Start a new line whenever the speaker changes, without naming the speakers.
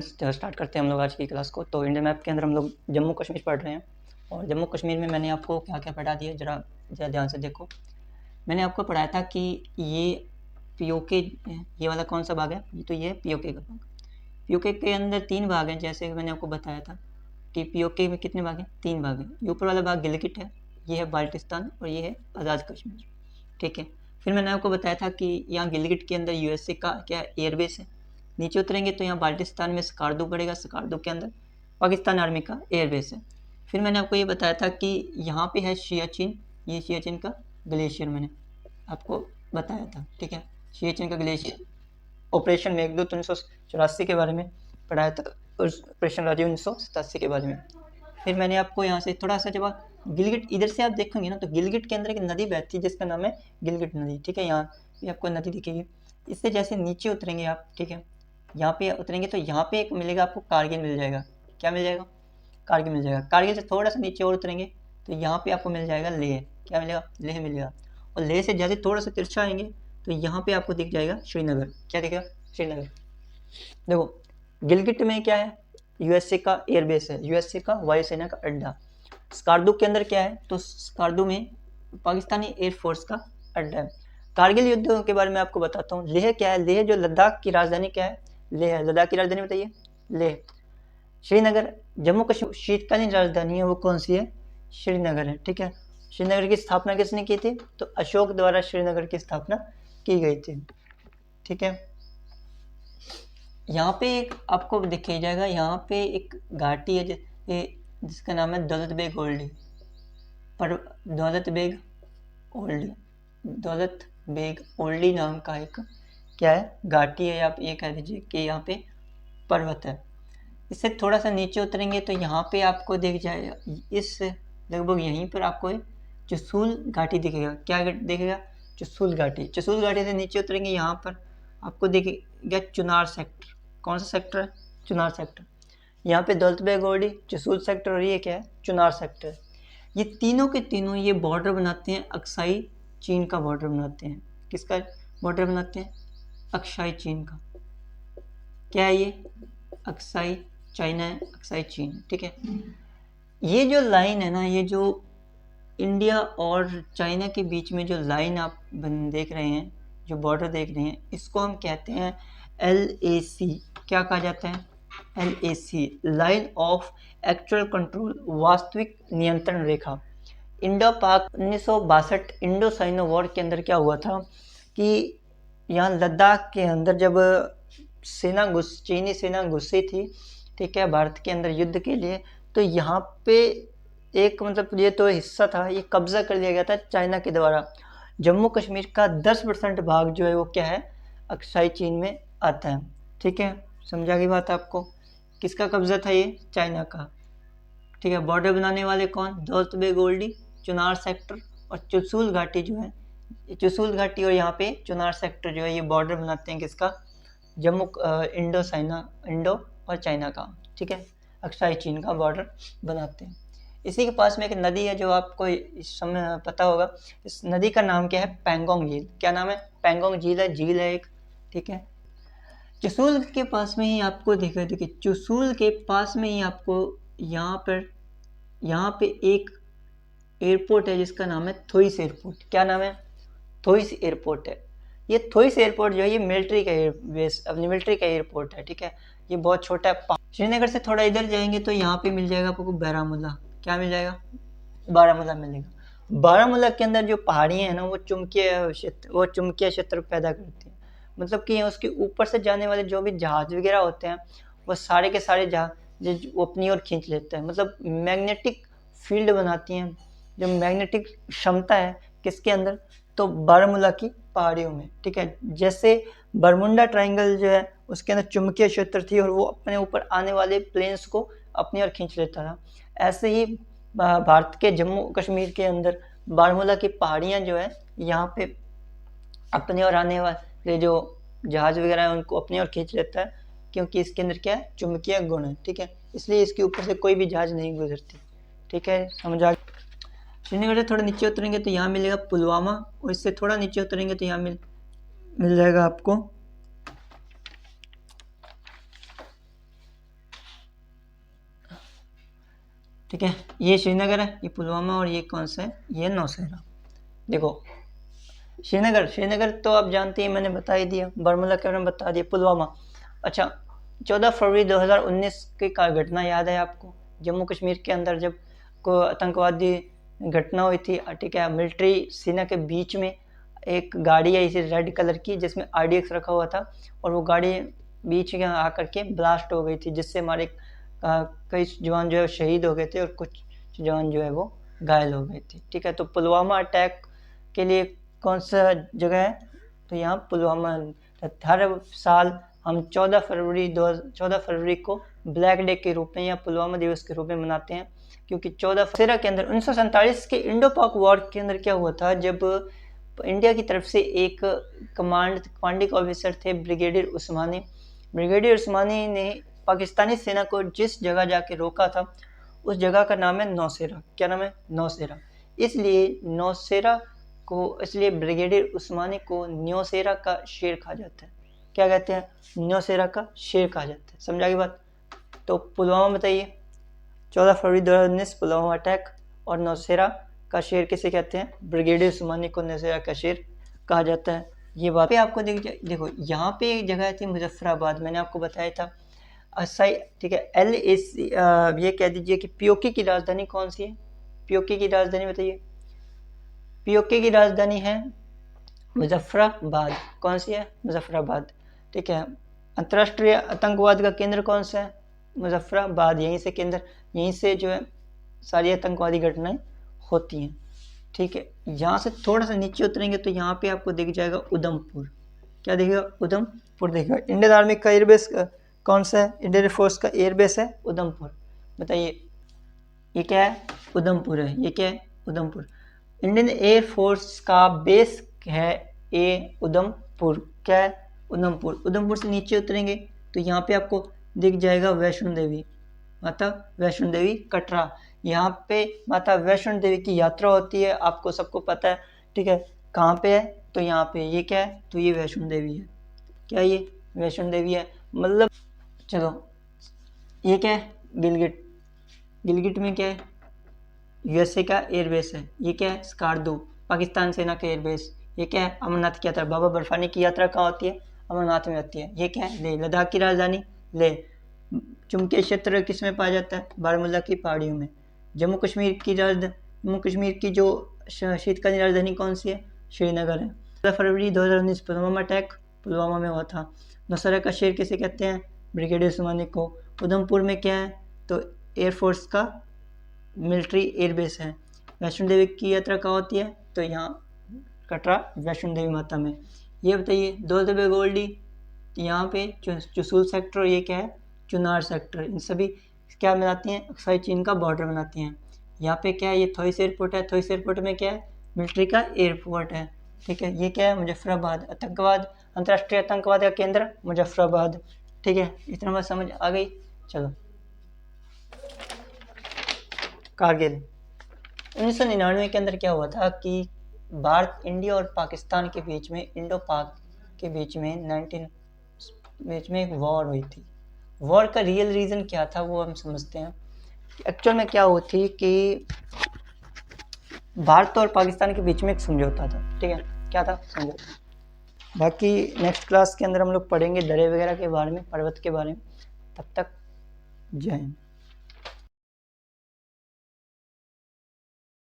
Start करते हैं हम लोग आज की क्लास को। तो इंडिया मैप के अंदर हम लोग जम्मू कश्मीर पढ़ रहे हैं और जम्मू कश्मीर में मैंने आपको क्या क्या पढ़ा दिया, ज़रा ध्यान से देखो। मैंने आपको पढ़ाया था कि ये पीओके, ये वाला कौन सा भाग है, तो ये पीओके का भाग। पीओके के अंदर 3 भाग हैं, जैसे मैंने आपको बताया था कि पीओके में कितने भाग हैं, 3 भाग हैं। ऊपर वाला भाग गिलगिट है, ये है बाल्टिस्तान और ये है आज़ाद कश्मीर, ठीक है। फिर मैंने आपको बताया था कि यहाँ गिलगिट के अंदर यूएसए का क्या एयरबेस है। नीचे उतरेंगे तो यहाँ बाल्टिस्तान में स्कार्दू पड़ेगा, स्कार्दू के अंदर पाकिस्तान आर्मी का एयरबेस है। फिर मैंने आपको ये बताया था कि यहाँ पे है सियाचिन, ये सियाचिन का ग्लेशियर मैंने आपको बताया था, ठीक है। सियाचिन का ग्लेशियर ऑपरेशन मेघदूत 1984 के बारे में पढ़ाया था और ऑपरेशन राजीव 1987 के बारे में। फिर मैंने आपको यहाँ से थोड़ा सा जब गिलगिट इधर से आप देखेंगे ना तो गिलगिट के अंदर एक नदी बहती है जिसका नाम है गिलगिट नदी, ठीक है। यहाँ पे आपको नदी दिखेगी। इससे जैसे नीचे उतरेंगे आप, ठीक है, यहाँ पे उतरेंगे तो यहाँ पे एक मिलेगा आपको, कारगिल मिल जाएगा। क्या मिल जाएगा? कारगिल मिल जाएगा। कारगिल से थोड़ा सा नीचे और उतरेंगे तो यहाँ पे आपको मिल जाएगा लेह। क्या मिलेगा? लेह मिलेगा। और लेह से जैसे थोड़ा सा तिरछा आएंगे तो यहाँ पे आपको दिख जाएगा श्रीनगर। क्या दिखेगा? श्रीनगर। देखो गिलगिट में क्या है, यूएसए का एयरबेस है, यूएसए का वायुसेना का अड्डा। स्कार्दू के अंदर क्या है, तो स्कार्दू में पाकिस्तानी एयरफोर्स का अड्डा है। कारगिल युद्ध के बारे में आपको बताता हूँ। लेह क्या है, लेह जो लद्दाख की राजधानी क्या है, लेह है। लद्दाख की राजधानी बताइए, लेह। श्रीनगर जम्मू कश्मीर शीतकालीन राजधानी है, वो कौन सी है? श्रीनगर है, ठीक है। श्रीनगर की स्थापना किसने की थी? तो अशोक द्वारा श्रीनगर की स्थापना की गई थी, ठीक है। यहाँ पे एक आपको दिखाई जाएगा, यहाँ पे एक घाटी है जिसका नाम है दौलत बेग ओल्डी, पर दौलत बेग ओल्डी, दौलत बेग ओल्डी नाम का एक क्या है, घाटी है। आप ये कह दीजिए कि यहाँ पे पर्वत है। इससे थोड़ा सा नीचे उतरेंगे तो यहाँ पे आपको दिख जाएगा, इस लगभग यहीं पर आपको चुसूल घाटी दिखेगा। क्या दिखेगा? चुसूल घाटी। चुसूल घाटी से नीचे उतरेंगे, यहाँ पर आपको दिखेगा चुनार सेक्टर। कौन सा सेक्टर है? चुनार सेक्टर। यहाँ पे दौलत बेग ओल्डी, चुसूल सेक्टर और ये क्या है? चुनार सेक्टर। ये तीनों के तीनों ये बॉर्डर बनाते हैं, अक्साई चीन का बॉर्डर बनाते हैं। किसका बॉर्डर बनाते हैं? अक्साई चीन का। क्या है ये? अक्साई चाइना है, अक्साई चीन, ठीक है। ये जो लाइन है ना, ये जो इंडिया और चाइना के बीच में जो लाइन आप देख रहे हैं, जो बॉर्डर देख रहे हैं, इसको हम कहते हैं LAC। क्या कहा जाता है? LAC, line of actual control, वास्तविक नियंत्रण रेखा। इंडो पाक 1962 इंडो साइनो वॉर के अंदर क्या हुआ था कि यहाँ लद्दाख के अंदर जब चीनी सेना घुसी थी, ठीक है, भारत के अंदर युद्ध के लिए, तो यहाँ पे एक मतलब ये तो हिस्सा था, ये कब्जा कर लिया गया था चाइना के द्वारा। जम्मू कश्मीर का 10% भाग जो है वो क्या है, अक्साई चीन में आता है, ठीक है। समझा गई बात आपको? किसका कब्जा था ये? चाइना का, ठीक है। बॉर्डर बनाने वाले कौन? दौलत बेग ओल्डी, चुनार सेक्टर और चुसूल घाटी जो है, चुसूल घाटी और यहाँ पे चुनार सेक्टर जो है, ये बॉर्डर बनाते हैं किसका? जम्मू इंडो और चाइना का, ठीक है। अक्साई चीन का बॉर्डर बनाते हैं। इसी के पास में एक नदी है जो आपको इस समय पता होगा। इस नदी का नाम क्या है? पैंगोंग झील। क्या नाम है? पैंगोंग झील है, झील है एक, ठीक है। चुसूल के पास में ही आपको देखिए चुसूल के पास में ही आपको यहाँ पे एक एयरपोर्ट है जिसका नाम है थोइस एयरपोर्ट। क्या नाम है? थोइस एयरपोर्ट है। ये थोइस एयरपोर्ट जो है ये मिलिट्री का बेस, अपनी मिलिट्री का एयरपोर्ट है, ठीक है। ये बहुत छोटा है। श्रीनगर से थोड़ा इधर जाएंगे तो यहाँ पे मिल जाएगा आपको बारामूला। क्या मिल जाएगा? बारामूला मिलेगा। बारामूला के अंदर जो पहाड़ियाँ हैं ना, वो चुंबकीय क्षेत्र पैदा करती हैं। मतलब कि उसके ऊपर से जाने वाले जो भी जहाज वगैरह होते हैं, वो सारे के सारे जहाज वो अपनी ओर खींच लेते हैं। मतलब मैग्नेटिक फील्ड बनाती हैं, जो मैग्नेटिक क्षमता है किसके अंदर? तो बारामूला की पहाड़ियों में, ठीक है। जैसे बरमुंडा ट्रायंगल जो है उसके अंदर चुंबकीय क्षेत्र थी और वो अपने ऊपर आने वाले प्लेन्स को अपनी ओर खींच लेता था। ऐसे ही भारत के जम्मू कश्मीर के अंदर बारामूला की पहाड़ियाँ जो है, यहाँ पे अपने ओर आने वाले जो जहाज वगैरह है उनको अपनी ओर खींच लेता है, क्योंकि इसके अंदर क्या है? चुंबकीय गुण है, ठीक है। इसलिए इसके ऊपर से कोई भी जहाज नहीं गुजरती, ठीक है। समझा? श्रीनगर से थोड़ा नीचे उतरेंगे तो यहाँ मिलेगा पुलवामा, और इससे थोड़ा नीचे उतरेंगे तो यहाँ मिल जाएगा आपको ठीक है, ये श्रीनगर है, ये पुलवामा, और ये कौन सा है, ये नौशेरा। देखो श्रीनगर तो आप जानते हैं, मैंने बता ही दिया, बारामूला के बारे में बता दिया। पुलवामा, अच्छा 14 फरवरी 2019 की घटना याद है आपको, जम्मू कश्मीर के अंदर जब को आतंकवादी घटना हुई थी, ठीक है, मिलिट्री सेना के बीच में एक गाड़ी आई थी रेड कलर की जिसमें RDX रखा हुआ था, और वो गाड़ी बीच में आकर के ब्लास्ट हो गई थी, जिससे हमारे कई जवान जो है शहीद हो गए थे और कुछ जवान जो है वो घायल हो गए थे। ठीक है, तो पुलवामा अटैक के लिए कौन सा जगह है, तो यहाँ पुलवामा। हर साल हम 14 फरवरी को ब्लैक डे के रूप में या पुलवामा दिवस के रूप में मनाते हैं, क्योंकि 14 के अंदर 1947 के इंडो पाक वॉर के अंदर क्या हुआ था, जब इंडिया की तरफ से एक कमांडिंग ऑफिसर थे ब्रिगेडियर उस्मानी ने पाकिस्तानी सेना को जिस जगह जाके रोका था उस जगह का नाम है नौशेरा। क्या नाम है, नौशेरा। इसलिए ब्रिगेडियर उस्मानी को न्योशेरा का शेर कहा जाता है। क्या कहते हैं, न्योशेरा का शेर कहा जाता है। समझा की बात। तो पुलवामा बताइए, 14 फरवरी 2019 पुलवामा अटैक, और नौशेरा का शेर किसे कहते हैं, ब्रिगेडियर उस्मानी को नौशेरा का शेर कहा जाता है। ये बात पे आपको देखो यहाँ पे एक जगह थी मुजफ्फराबाद, मैंने आपको बताया था। ठीक है, ये कह दीजिए कि पीओके की राजधानी कौन सी है, पीओके की राजधानी बताइए। पीओके की राजधानी है मुजफ्फराबाद। कौन सी है, मुजफ्फराबाद। ठीक है, अंतर्राष्ट्रीय आतंकवाद का केंद्र कौन सा है, मुजफ्फराबाद। यहीं से जो है सारी आतंकवादी घटनाएं होती हैं। ठीक है, यहाँ से थोड़ा सा नीचे उतरेंगे तो यहाँ पे आपको दिख जाएगा उधमपुर। क्या दिखेगा, उधमपुर दिखेगा। इंडियन आर्मी का एयरबेस कौन सा है, इंडियन एयरफोर्स का एयरबेस है उधमपुर। बताइए, ये क्या है, उधमपुर है। ये क्या है, उधमपुर। इंडियन एयरफोर्स का बेस है उधमपुर। क्या है, उधमपुर। उधमपुर से नीचे उतरेंगे तो यहाँ पे आपको दिख जाएगा वैष्णो देवी, माता वैष्णो देवी कटरा। यहाँ पे माता वैष्णो देवी की यात्रा होती है, आपको सबको पता है। ठीक है, कहाँ पे है, तो यहाँ पे। ये क्या है, तो ये वैष्णो देवी है। क्या ये वैष्णो देवी है, मतलब चलो ये क्या है, गिलगिट में क्या है, USA का एयरबेस है। ये क्या है, स्कार्दू, पाकिस्तान सेना का एयरबेस। ये क्या है, अमरनाथ की यात्रा, बाबा बर्फानी की यात्रा कहाँ होती है, अमरनाथ में होती है। ये क्या है, लेह, लद्दाख की राजधानी लेह। चुम्बकीय क्षेत्र किस में पाया जाता है, बारामूला की पहाड़ियों में। जम्मू कश्मीर की जो शीतकालीन राजधानी कौन सी है, श्रीनगर है। 14 फरवरी 2019 पुलवामा अटैक पुलवामा में हुआ था। नौशेरा का शेर किसे कहते हैं, ब्रिगेडियर उस्मानी को। उधमपुर में क्या है, तो एयरफोर्स का मिलिट्री एयरबेस है। वैष्णो देवी की यात्रा कहाँ होती है, तो यहाँ कटरा वैष्णो देवी माता में। ये बताइए, दौलत बेग ओल्डी यहाँ पे चुसूल सेक्टर, और ये क्या है, चुनार सेक्टर। इन सभी क्या बनाती हैं, अक्साई चीन का बॉर्डर बनाती हैं। यहाँ पे क्या है, ये थोइस एयरपोर्ट है। थोइस एयरपोर्ट में क्या है, मिलिट्री का एयरपोर्ट है। ठीक है, ये क्या है, मुजफ्फराबाद। अंतर्राष्ट्रीय आतंकवाद का केंद्र मुजफ्फराबाद। ठीक है, इतना बात समझ आ गई। चलो, कारगिल 1999 के अंदर क्या हुआ था कि भारत, इंडिया और पाकिस्तान के बीच में, इंडो पाक के बीच में एक वॉर हुई थी। वॉर का रियल रीज़न क्या था वो हम समझते हैं। एक्चुअल में क्या हुई थी कि भारत और पाकिस्तान के बीच में एक समझौता था। ठीक है, क्या था, समझौता। बाकी नेक्स्ट क्लास के अंदर हम लोग पढ़ेंगे दरे वगैरह के बारे में, पर्वत के बारे में। तब तक जय हिंद।